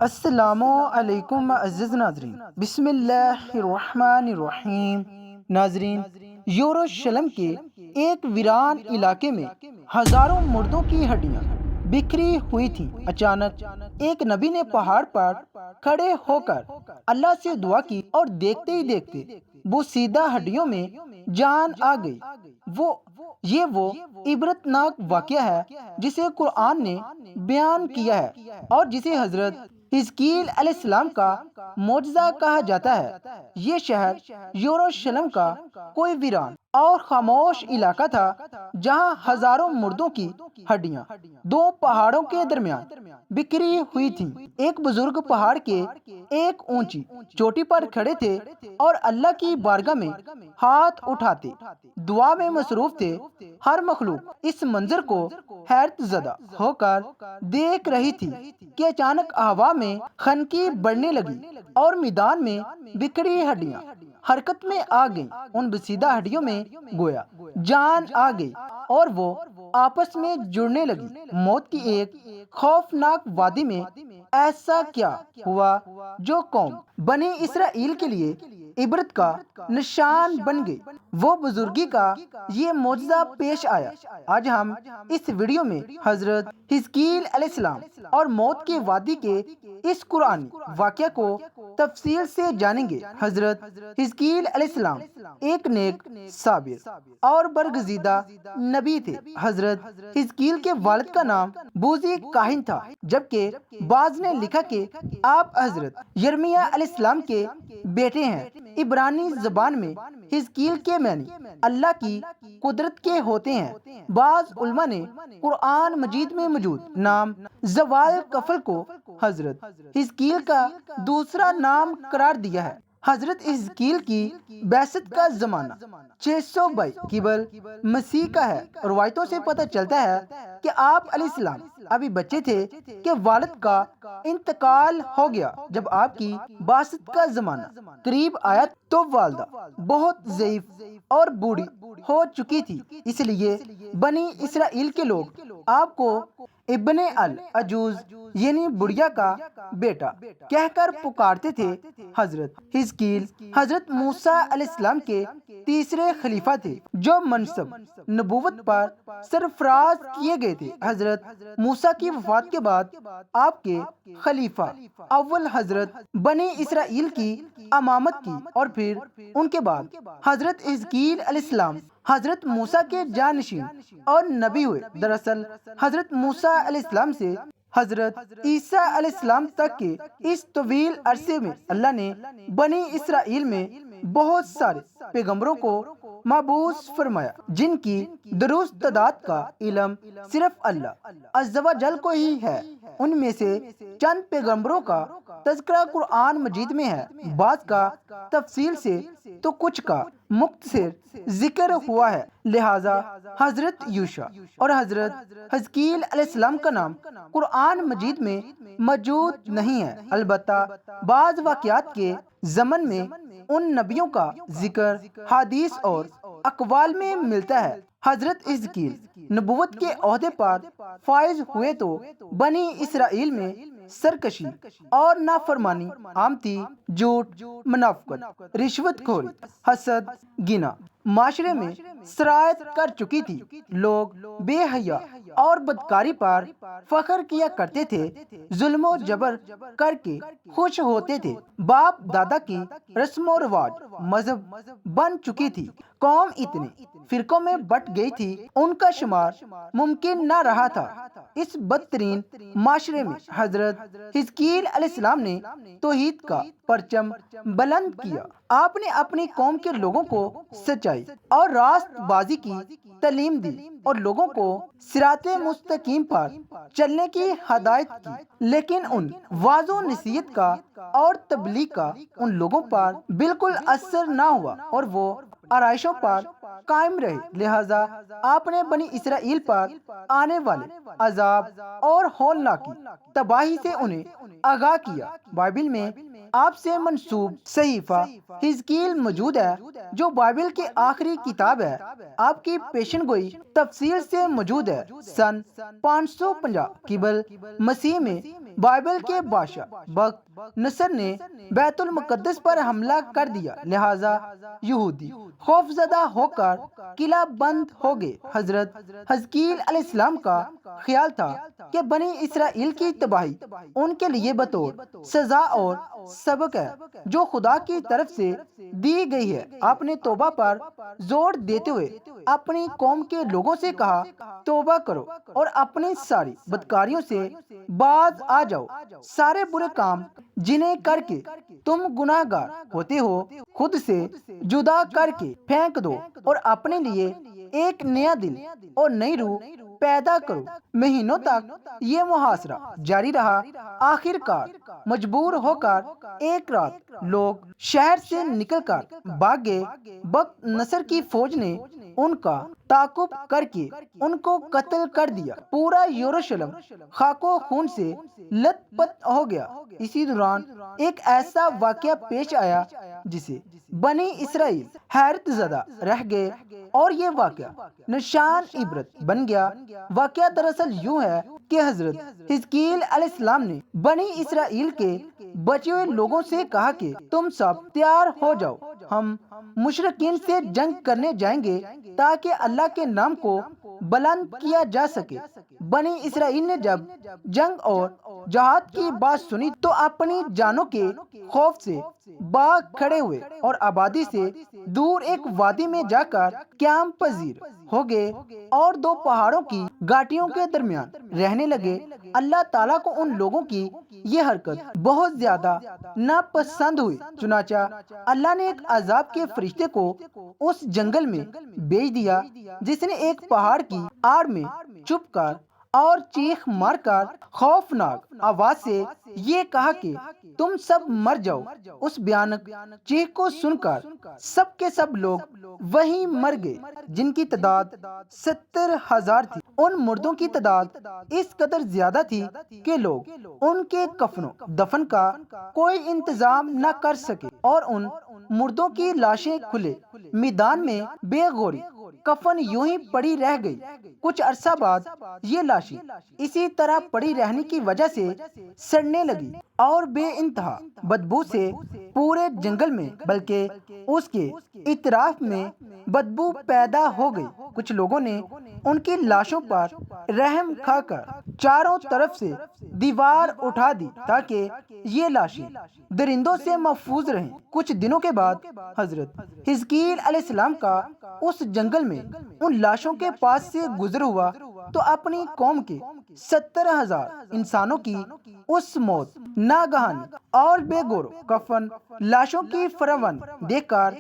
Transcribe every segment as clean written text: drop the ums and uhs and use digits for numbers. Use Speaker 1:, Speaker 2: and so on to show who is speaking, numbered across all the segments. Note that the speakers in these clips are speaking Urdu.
Speaker 1: السلام علیکم عزیز ناظرین، بسم اللہ الرحمن الرحیم۔ ناظرین، یروشلم کے ایک ویران علاقے میں ہزاروں مردوں کی ہڈیاں بکھری ہوئی تھیں۔ اچانک ایک نبی نے پہاڑ پر کھڑے ہو کر اللہ سے دعا کی اور دیکھتے ہی دیکھتے وہ سیدھا ہڈیوں میں جان آ گئی۔ وہ عبرتناک واقعہ ہے جسے قرآن نے بیان کیا ہے اور جسے حضرت حزقیل علیہ السلام کا معجزہ کہا جاتا ہے۔ یہ شہر یروشلم کا کوئی ویران اور خاموش علاقہ تھا جہاں ہزاروں مردوں کی ہڈیاں دو پہاڑوں کے درمیان بکھری ہوئی تھیں۔ ایک بزرگ پہاڑ کے ایک اونچی چوٹی پر کھڑے تھے اور اللہ کی بارگاہ میں ہاتھ اٹھاتے دعا میں مصروف تھے۔ ہر مخلوق اس منظر کو حیرت زدہ ہو کر دیکھ رہی تھی کہ اچانک ہوا میں خنکی بڑھنے لگی اور میدان میں بکھری ہڈیاں حرکت میں آ گئیں۔ ان بسیدہ ہڈیوں میں گویا جان آ گئی اور وہ آپس میں جڑنے لگی۔ موت کی ایک خوفناک وادی میں ایسا کیا ہوا جو قوم بنی اسرائیل کے لیے عبرت کا نشان بن گئی؟ وہ بزرگی کا یہ معجزہ پیش آیا۔ آج ہم اس ویڈیو میں حضرت حزقیل علیہ السلام اور موت کی وادی کے اس قرآنی واقعہ کو تفصیل سے جانیں گے۔ حضرت حزقیل علیہ السلام ایک نیک، صابر اور برگزیدہ نبی تھے۔ حضرت حزقیل کے والد کا نام بوزی کاہن تھا، جبکہ بعض نے لکھا کہ آپ حضرت یرمیہ علیہ السلام کے بیٹے ہیں۔ عبرانی زبان میں حزقیل کے معنی اللہ کی قدرت کے ہوتے ہیں۔ بعض علماء نے قرآن مجید میں موجود نام زوال کفل کو حضرت حزقیل کا دوسرا نام قرار دیا ہے۔ حضرت حزقیل کی بعثت کا زمانہ 622 قبل مسیح کا ہے۔ روایتوں سے پتہ چلتا ہے کہ آپ علیہ السلام ابھی بچے تھے کہ والد کا انتقال ہو گیا۔ جب آپ کی بعثت کا زمانہ قریب آیا تو والدہ بہت ضعیف اور بوڑھی ہو چکی تھی، اس لیے بنی اسرائیل کے لوگ آپ کو ابن العجوز یعنی بڑھیا کا بیٹا کہہ کر پکارتے تھے۔ حضرت حزقیل حضرت موسیٰ علیہ السلام کے تیسرے خلیفہ تھے جو منصب نبوت پر سرفراز کیے گئے تھے۔ حضرت موسیٰ کی وفات کے بعد آپ کے خلیفہ اول حضرت بنی اسرائیل کی امامت کی اور پھر ان کے بعد حضرت حزقیل علیہ السلام حضرت موسیٰ کے جانشین اور نبی ہوئے۔ دراصل حضرت موسیٰ علیہ السلام سے حضرت عیسیٰ علیہ السلام تک کے اس طویل عرصے میں اللہ نے بنی اسرائیل میں بہت سارے پیغمبروں کو مبعوث فرمایا، جن کی درست تعداد کا علم صرف اللہ عز و جل کو ہی ہے۔ ان میں سے چند پیغمبروں کا تذکرہ قرآن مجید میں ہے، بعض کا تفصیل سے تو کچھ کا مختصر ذکر ہوا ہے۔ لہٰذا حضرت یوشع اور حضرت حزقیل علیہ السلام کا نام قرآن مجید میں موجود نہیں ہے، البتہ بعض واقعات کے ضمن میں ان نبیوں کا ذکر حدیث اور اقوال میں ملتا ہے۔ حضرت حزقیل نبوت کے عہدے پر فائز ہوئے تو بنی اسرائیل میں سرکشی اور نافرمانی عام تھی۔ جھوٹ، منافقت، رشوت خوری، حسد، گناہ معاشرے میں سرایت کر چکی تھی۔ لوگ بے حیا اور بدکاری پر فخر کیا کرتے تھے، ظلم و جبر کر کے خوش ہوتے تھے۔ باپ دادا کی رسم و رواج مذہب بن چکی تھی۔ قوم اتنے فرقوں میں بٹ گئی تھی ان کا شمار ممکن نہ رہا تھا۔ اس بدترین معاشرے میں حضرت حزقیل علیہ السلام نے توحید کا پرچم بلند کیا۔ آپ نے اپنی قوم کے لوگوں کو سچائی اور راست بازی کی تعلیم دی اور لوگوں کو صراط مستقیم پر چلنے کی ہدایت کی، لیکن ان وعظ و نصیحت کا اور تبلیغ کا ان لوگوں پر بالکل اثر نہ ہوا اور وہ آرائشوں پر قائم رہے۔ لہٰذا آپ نے بنی اسرائیل پر آنے والے عذاب اور ہولناکی تباہی سے انہیں آگاہ کیا۔ بائبل میں آپ سے منسوب صحیفہ حزقیل موجود ہے، جو بائبل کی آخری کتاب ہے۔ آپ کی پیشن گوئی تفصیل سے موجود ہے۔ سن 550 قبل مسیح میں بائبل کے بادشاہ بخت نصر نے بیت المقدس پر حملہ کر دیا، لہٰذا یہودی خوف زدہ ہو کر قلعہ بند ہو گئے۔ حضرت حزقیل علیہ السلام کا خیال تھا کہ بنی اسرائیل کی تباہی ان کے لیے بطور سزا اور سبق ہے جو خدا کی طرف سے دی گئی ہے۔ آپ نے توبہ پر زور دیتے ہوئے اپنی قوم کے لوگوں سے کہا، توبہ کرو اور اپنی ساری بدکاریوں سے باز آ جاؤ۔ سارے برے کام جنہیں کر کے تم گناہ گار ہوتے ہو خود سے جدا کر کے پھینک دو اور اپنے لیے ایک نیا دل اور نئی روح پیدا کرو۔ مہینوں تک یہ محاصرہ جاری رہا۔ آخر کار مجبور ہو کر ایک رات لوگ شہر سے نکل کر بھاگ گئے۔ بخت نصر کی فوج نے ان کا تعاقب کر کے ان کو قتل کر دیا۔ پورا یروشلم خاک و خون سے لت پت ہو گیا۔ اسی دوران ایک ایسا واقعہ پیش آیا جسے بنی اسرائیل حیرت زدہ رہ گئے اور یہ واقعہ نشان عبرت بن گیا۔ واقعہ دراصل یوں ہے کہ حضرت حزقیل علیہ السلام نے بنی اسرائیل کے بچے ہوئے لوگوں سے کہا کہ تم سب تیار ہو جاؤ، ہم مشرکین سے جنگ کرنے جائیں گے تاکہ اللہ کے نام کو بلند کیا جا سکے۔ بنی اسرائیل نے جب جنگ اور جہاد کی بات سنی تو اپنی جانوں کے خوف سے بھاگ کھڑے ہوئے اور آبادی سے دور ایک وادی میں جا کر قیام پذیر ہو گئے اور دو پہاڑوں کی گھاٹیوں کے درمیان رہنے لگے۔ اللہ تعالیٰ کو ان لوگوں کی یہ حرکت بہت زیادہ ناپسند ہوئی، چنانچہ اللہ نے ایک عذاب کے فرشتے کو اس جنگل میں بھیج دیا جس نے ایک پہاڑ کی آڑ میں چھپ کر اور چیخ مار کر خوفناک آواز سے یہ کہا کہ تم سب مر جاؤ۔ اس بھیانک چیخ کو سن کر سب کے سب لوگ وہیں مر گئے جن کی تعداد 70,000 تھی۔ ان مردوں کی تعداد اس قدر زیادہ تھی کہ لوگ ان کے کفن و دفن کا کوئی انتظام نہ کر سکے اور ان مردوں کی لاشیں کھلے میدان میں بے غوری کفن یوں ہی پڑی رہ گئی۔ کچھ عرصہ بعد یہ لاشیں اسی طرح پڑی رہنے کی وجہ سے سڑنے لگی اور بے انتہا بدبو سے پورے جنگل میں بلکہ اس کے اطراف میں بدبو پیدا ہو گئی۔ کچھ لوگوں نے ان کی لاشوں پر رحم کھا کر چاروں طرف سے دیوار اٹھا دی تاکہ یہ لاشیں درندوں سے محفوظ رہیں۔ کچھ دنوں کے بعد حضرت حزقیل علیہ السلام کا اس جنگل میں ان لاشوں کے پاس سے گزر ہوا تو اپنی قوم کے 70,000 انسانوں کی اس موت ناگہانی اور بے گور کفن لاشوں کی فراوان دیکھ کر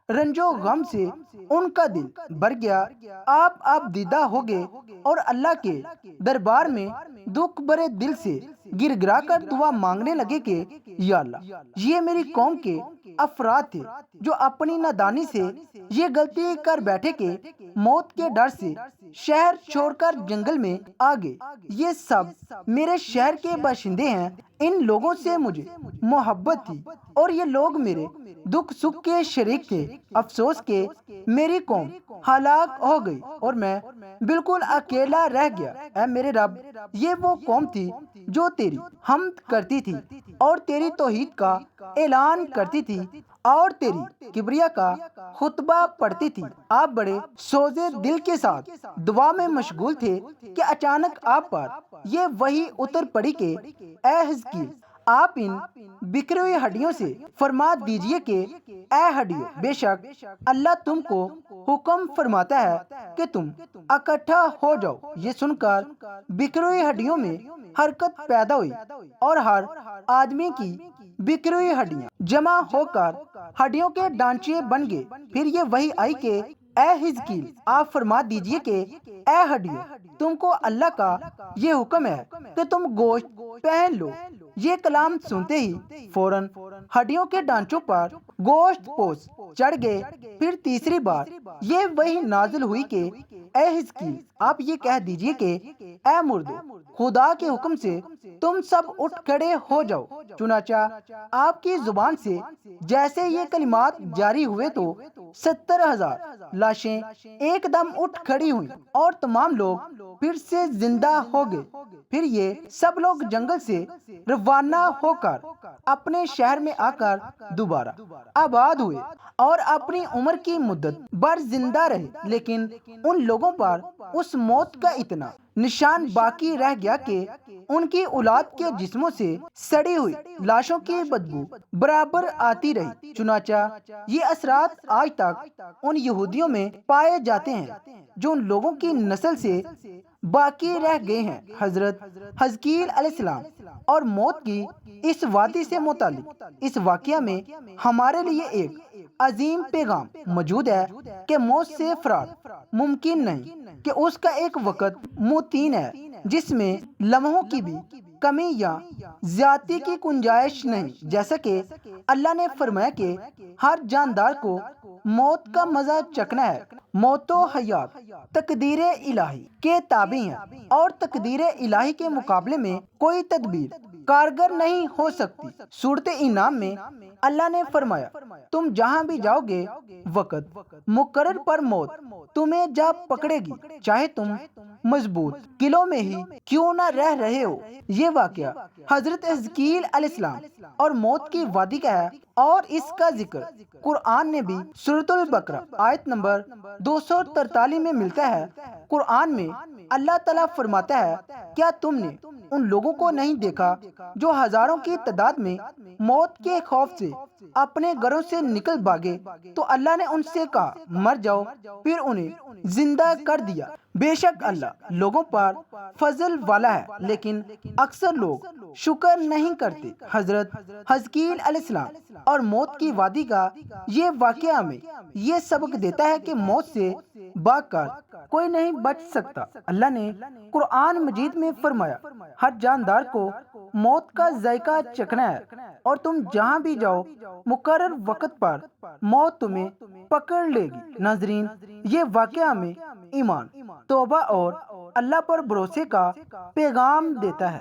Speaker 1: رنج و غم سے ان کا دل بھر گیا۔ آپ دیدہ ہو گئے اور اللہ کے دربار میں دکھ بھرے دل سے گر گرا کر دعا مانگنے لگے کہ یا اللہ، یہ میری قوم کے افراد تھے جو اپنی نادانی سے یہ غلطی کر بیٹھے کہ موت کے ڈر سے شہر چھوڑ کر جنگل میں آ گئے۔ یہ سب میرے شہر کے باشندے ہیں، ان لوگوں سے مجھے محبت تھی اور یہ لوگ میرے دکھ سکھ کے شریک تھے۔ افسوس کہ میری قوم ہلاک ہو گئی اور میں بالکل اکیلا رہ گیا۔ اے میرے رب، یہ وہ قوم تھی جو تیری حمد کرتی تھی اور تیری توحید کا اعلان کرتی تھی اور تیری کبریا کا خطبہ پڑھتی تھی۔ آپ بڑے سوزے دل کے ساتھ دعا میں مشغول تھے کہ اچانک آپ پر یہ وحی اتر پڑی کہ اے حزقیل، آپ ان بکھری ہوئی ہڈیوں سے فرما دیجئے کہ اے ہڈیوں، بے شک اللہ تم کو حکم فرماتا ہے کہ تم اکٹھا ہو جاؤ۔ یہ سن کر بکھری ہوئی ہڈیوں میں حرکت پیدا ہوئی اور ہر آدمی کی بکھری ہوئی ہڈیاں جمع ہو کر ہڈیوں کے ڈانچے بن گئے۔ پھر یہ وحی آئی کہ اے حزقیل، آپ فرما دیجئے کہ اے ہڈیوں، تم کو اللہ کا یہ حکم ہے کہ تم گوشت پہن لو۔ یہ کلام سنتے ہی فوراً ہڈیوں کے ڈانچوں پر گوشت پوش چڑھ گئے۔ پھر تیسری بار یہ وحی نازل ہوئی کہ اے حزقیل، آپ یہ کہہ دیجئے کہ اے مردو، خدا کے حکم سے تم سب اٹھ کھڑے ہو جاؤ۔ چنانچہ آپ کی زبان سے جیسے یہ کلمات جاری ہوئے تو 70,000 لاشیں ایک دم اٹھ کھڑی ہوئیں اور تمام لوگ پھر سے زندہ ہو گئے۔ پھر یہ سب لوگ جنگل سے روانہ ہو کر اپنے شہر میں آ کر دوبارہ آباد ہوئے اور اپنی عمر کی مدت بھر زندہ رہے، لیکن ان لوگوں پر اس موت کا اتنا نشان باقی رہ گیا کہ ان کی اولاد کے جسموں سے سڑی ہوئی لاشوں کی بدبو برابر آتی رہی۔ چنانچہ یہ اثرات آج تک ان یہودیوں میں پائے جاتے ہیں جو ان لوگوں کی نسل سے باقی رہ گئے ہیں۔ حضرت حزقیل علیہ السلام اور موت کی اس وادی سے متعلق اس واقعہ میں ہمارے لیے ایک عظیم پیغام موجود ہے کہ موت سے فرار ممکن نہیں، کہ اس کا ایک وقت متعین ہے جس میں لمحوں کی بھی کمی یا زیادتی کی گنجائش نہیں، جیسا کہ اللہ نے فرمایا کہ ہر جاندار کو موت کا مزہ چکھنا ہے۔ موت و حیات تقدیر الہی کے تابع ہیں اور تقدیر الہی کے مقابلے میں کوئی تدبیر کارگر نہیں ہو سکتی۔ سورۃ انعام میں اللہ نے فرمایا، تم جہاں بھی جاؤ گے وقت مقرر پر موت تمہیں جا پکڑے گی، چاہے تم مضبوط قلعوں میں ہی کیوں نہ رہ رہے ہو۔ یہ واقعہ حضرت حزقیل علیہ السلام اور موت کی وادی کا ہے اور اس کا ذکر قرآن نے بھی سورۃ البقرہ آیت نمبر 243 میں ملتا ہے۔ قرآن میں اللہ تعالیٰ فرماتا ہے، کیا تم نے ان لوگوں کو نہیں دیکھا جو ہزاروں کی تعداد میں موت کے خوف سے اپنے گھروں سے نکل بھاگے تو اللہ نے ان سے کہا مر جاؤ، پھر انہیں زندہ کر دیا۔ بے شک اللہ لوگوں پر فضل والا ہے، لیکن اکثر لوگ شکر نہیں کرتے۔ حضرت حزقیل علیہ السلام اور موت کی وادی کا یہ واقعہ ہمیں یہ سبق دیتا ہے کہ موت سے بھاگ کر کوئی نہیں بچ سکتا۔ اللہ نے قرآن مجید میں فرمایا، ہر جاندار کو موت کا ذائقہ چکھنا ہے اور تم جہاں بھی جاؤ مقرر وقت پر موت تمہیں پکڑ لے گی۔ ناظرین، یہ واقعہ ہمیں ایمان، توبہ اور اللہ پر بھروسے کا پیغام دیتا ہے۔